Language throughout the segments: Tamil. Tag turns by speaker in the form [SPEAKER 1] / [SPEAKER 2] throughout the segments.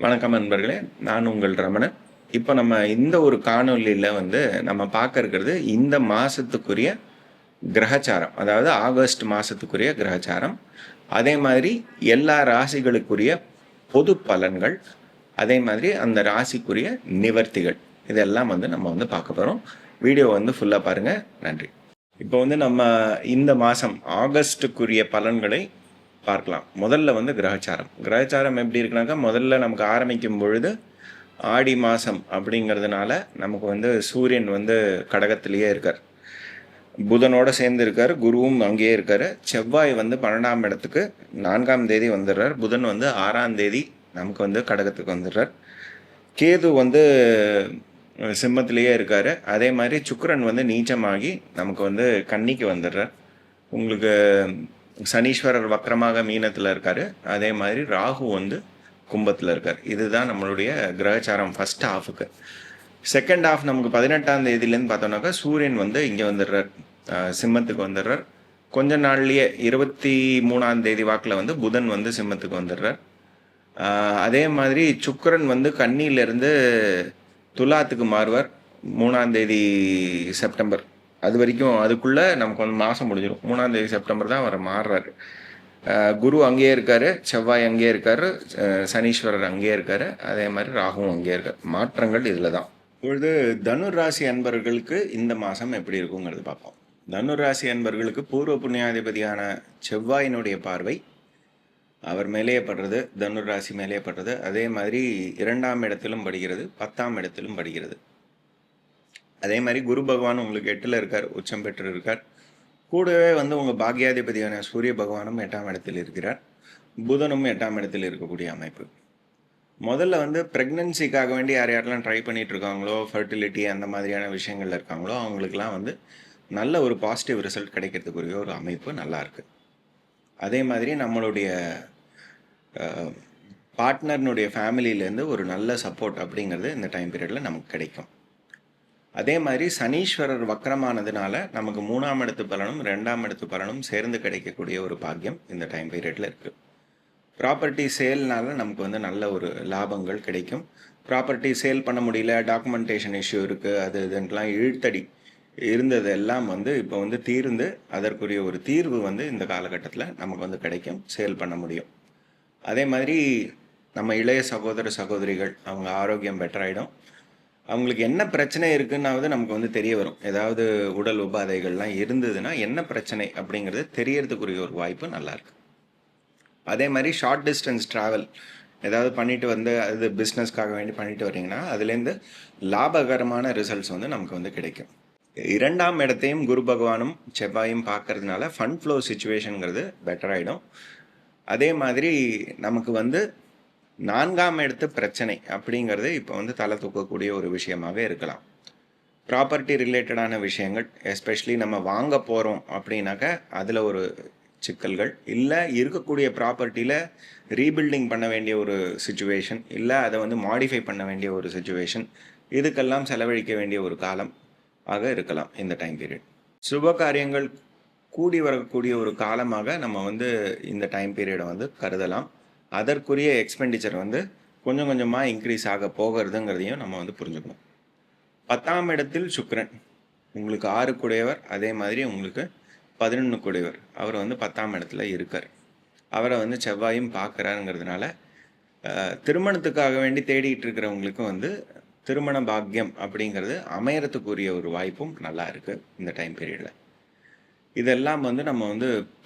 [SPEAKER 1] வணக்கம் நண்பர்களே, நான் உங்கள் ரமணன். இப்போ நம்ம இந்த ஒரு காணொலியில் நம்ம பார்க்க இருக்கிறது இந்த மாதத்துக்குரிய கிரகச்சாரம், அதாவது ஆகஸ்ட் மாதத்துக்குரிய கிரகச்சாரம். அதே மாதிரி எல்லா ராசிகளுக்குரிய பொது பலன்கள், அதே மாதிரி அந்த ராசிக்குரிய நிவர்த்திகள், இதெல்லாம் நம்ம பார்க்க போகிறோம். வீடியோ ஃபுல்லாக பாருங்கள். நன்றி. இப்போ நம்ம இந்த மாதம் ஆகஸ்ட்டுக்குரிய பலன்களை பார்க்கலாம். முதல்ல கிரகச்சாரம் எப்படி இருக்குனாக்கா, முதல்ல நமக்கு ஆரம்பிக்கும் பொழுது ஆடி மாதம் அப்படிங்கிறதுனால நமக்கு சூரியன் கடகத்திலேயே இருக்கார், புதனோடு சேர்ந்து இருக்கார், குருவும் அங்கேயே இருக்கார். செவ்வாய் 12ஆம் இடத்துக்கு 4ஆம் தேதி வந்துடுறார். புதன் 6ஆம் தேதி நமக்கு கடகத்துக்கு வந்துடுறார். கேது சிம்மத்திலேயே இருக்கார். அதே மாதிரி சுக்கிரன் நீச்சமாகி நமக்கு கன்னிக்கு வந்துடுறார். உங்களுக்கு சனீஸ்வரர் வக்கரமாக மீனத்தில் இருக்கார். அதே மாதிரி ராகு கும்பத்தில் இருக்கார். இதுதான் நம்மளுடைய கிரகச்சாரம் ஃபஸ்ட் ஹாஃபுக்கு. செகண்ட் ஹாஃப் நமக்கு 18ஆம் தேதியிலேருந்து பார்த்தோம்னாக்கா சூரியன் இங்கே வந்துடுறார், சிம்மத்துக்கு வந்துடுறார். கொஞ்ச நாள்லேயே 23ஆம் தேதி வாக்கில் புதன் சிம்மத்துக்கு வந்துடுறார். அதே மாதிரி சுக்கிரன் கன்னியிலேருந்து துலாத்துக்கு மாறுவார் 3ஆம் தேதி செப்டம்பர். அது வரைக்கும் அதுக்குள்ளே நமக்கு மாதம் முடிஞ்சிடும். 3ஆம் தேதி செப்டம்பர் தான் அவர் மாறுறாரு. குரு அங்கேயே இருக்கார், செவ்வாய் அங்கேயே இருக்கார், சனீஸ்வரர் அங்கேயே இருக்கார், அதே மாதிரி ராகுவும் அங்கேயே இருக்கார். மாற்றங்கள் இதில் தான். இப்பொழுது தனுர் ராசி அன்பர்களுக்கு இந்த மாதம் எப்படி இருக்குங்கிறது பார்ப்போம். தனுர் ராசி அன்பர்களுக்கு பூர்வ புண்ணியாதிபதியான செவ்வாயினுடைய பார்வை அவர் மேலேயே படுறது, தனுர் ராசி மேலேயே படுறது. அதே மாதிரி 2ஆம் இடத்திலும் படுகிறது, 10ஆம் இடத்திலும் படுகிறது. அதே மாதிரி குரு பகவான் உங்களுக்கு 8ல் இருக்கார், உச்சம் பெற்று இருக்கார். கூடவே உங்கள் பாக்யாதிபதியான சூரிய பகவானும் 8ஆம் இடத்தில் இருக்கிறார். புதனும் 8ஆம் இடத்தில் இருக்கக்கூடிய அமைப்பு. முதல்ல ப்ரெக்னன்சிக்காக வேண்டி யாரெல்லாம் ட்ரை பண்ணிகிட்டு இருக்காங்களோ, ஃபர்டிலிட்டி அந்த மாதிரியான விஷயங்கள் இருக்காங்களோ, அவங்களுக்கெல்லாம் நல்ல ஒரு பாசிட்டிவ் ரிசல்ட் கிடைக்கிறதுக்குரிய ஒரு அமைப்பு நல்லாயிருக்கு. அதே மாதிரி நம்மளுடைய பார்ட்னர்னுடைய ஃபேமிலியிலேருந்து ஒரு நல்ல சப்போர்ட் அப்படிங்கிறது இந்த டைம் பீரியடில் நமக்கு கிடைக்கும். அதே மாதிரி சனீஸ்வரர் வக்கரமானதுனால நமக்கு 3ஆம் இடத்து பலனும் 2ஆம் இடத்து பலனும் சேர்ந்து கிடைக்கக்கூடிய ஒரு பாக்கியம் இந்த டைம் பீரியடில் இருக்குது. ப்ராப்பர்ட்டி சேல்னால நமக்கு நல்ல ஒரு லாபங்கள் கிடைக்கும். ப்ராப்பர்ட்டி சேல் பண்ண முடியல, டாக்குமெண்டேஷன் இஷ்யூ இருக்குது, அது இதுலாம் இழுத்தடி இருந்ததெல்லாம் இப்போ தீர்ந்து அதற்குரிய ஒரு தீர்வு இந்த காலகட்டத்தில் நமக்கு கிடைக்கும், சேல் பண்ண முடியும். அதே மாதிரி நம்ம இளைய சகோதர சகோதரிகள் அவங்க ஆரோக்கியம் பெட்டராகிடும். அவங்களுக்கு என்ன பிரச்சனை இருக்குன்னாவது நமக்கு தெரிய வரும். ஏதாவது உடல் உபாதைகள்லாம் இருந்ததுன்னா என்ன பிரச்சனை அப்படிங்கிறது தெரியறதுக்குரிய ஒரு வாய்ப்பு நல்லாயிருக்கு. அதே மாதிரி ஷார்ட் டிஸ்டன்ஸ் ட்ராவல் ஏதாவது பண்ணிட்டு அது பிஸ்னஸ்க்காக வேண்டி பண்ணிட்டு வரீங்கன்னா அதுலேருந்து லாபகரமான ரிசல்ட்ஸ் நமக்கு கிடைக்கும். 2ஆம் இடத்தையும் குரு பகவானும் செவ்வாயும் பார்க்கறதுனால ஃபண்ட் ஃப்ளோ சிச்சுவேஷனுங்கிறது பெட்டராகிடும். அதே மாதிரி நமக்கு 4ஆம் இடத்து பிரச்சனை அப்படிங்கிறது இப்போ தலை தூக்கக்கூடிய ஒரு விஷயமாக இருக்கலாம். ப்ராப்பர்ட்டி ரிலேட்டடான விஷயங்கள், எஸ்பெஷலி நம்ம வாங்க போகிறோம் அப்படின்னாக்கா அதில் ஒரு சிக்கல்கள், இல்லை இருக்கக்கூடிய ப்ராப்பர்ட்டியில் ரீபில்டிங் பண்ண வேண்டிய ஒரு சுச்சுவேஷன், இல்லை அதை மாடிஃபை பண்ண வேண்டிய ஒரு சுச்சுவேஷன், இதுக்கெல்லாம் செலவழிக்க வேண்டிய ஒரு காலம் ஆக இருக்கலாம் இந்த டைம் பீரியட். சுப காரியங்கள் கூடி வரக்கூடிய ஒரு காலமாக நம்ம இந்த டைம் பீரியடை கருதலாம். அதற்குரிய எக்ஸ்பெண்டிச்சர் கொஞ்சம் கொஞ்சமாக இன்க்ரீஸ் ஆக போகிறதுங்கிறதையும் நம்ம புரிஞ்சுக்கணும். 10ஆம் இடத்தில் சுக்கிரன் உங்களுக்கு 6 கூடையவர், அதே மாதிரி உங்களுக்கு 11 கூடையவர், அவர் 10ஆம் இடத்துல இருக்கார். அவரை செவ்வாயும் பார்க்குறாருங்கிறதுனால திருமணத்துக்காக வேண்டி தேடிட்டு இருக்கிறவங்களுக்கும் திருமண பாக்கியம் அப்படிங்கிறது அமையறதுக்குரிய ஒரு வாய்ப்பும் நல்லா இருக்குது இந்த டைம் பீரியடில். இதெல்லாம் நம்ம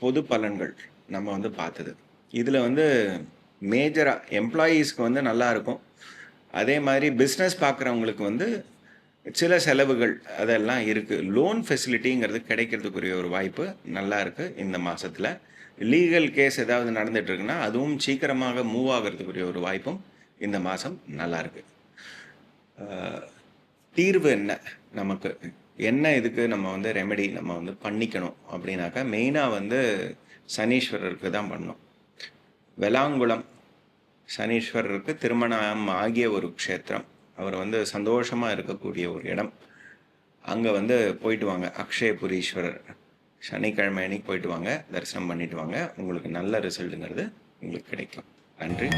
[SPEAKER 1] பொது பலன்கள் நம்ம பார்த்தது. இதில் மேஜராக எம்ப்ளாயீஸ்க்கு நல்லா இருக்கும். அதே மாதிரி பிஸ்னஸ் பார்க்குறவங்களுக்கு சில செலவுகள் அதெல்லாம் இருக்குது. லோன் ஃபெசிலிட்டிங்கிறது கிடைக்கிறதுக்குரிய ஒரு வாய்ப்பு நல்லா இருக்குது இந்த மாதத்தில். லீகல் கேஸ் ஏதாவது நடந்துகிட்ருக்குன்னா அதுவும் சீக்கிரமாக மூவ் ஆகிறதுக்குரிய ஒரு வாய்ப்பும் இந்த மாதம் நல்லா இருக்குது. தீர்வு என்ன, நமக்கு என்ன இதுக்கு நம்ம ரெமெடி நம்ம பண்ணிக்கணும் அப்படின்னாக்கா மெயினாக சனீஸ்வரருக்கு தான் பண்ணணும். வெளாங்குளம் சனீஸ்வரருக்கு திருமணம் ஆகிய ஒரு க்ஷேத்திரம், அவர் சந்தோஷமாக இருக்கக்கூடிய ஒரு இடம். அங்கே போயிட்டு வாங்க. அக்ஷயபுரீஸ்வரர் சனிக்கிழமை அன்னைக்கு போயிட்டு வாங்க, தரிசனம் பண்ணிட்டு வாங்க. உங்களுக்கு நல்ல ரிசல்ட்டுங்கிறது உங்களுக்கு கிடைக்கும். நன்றி.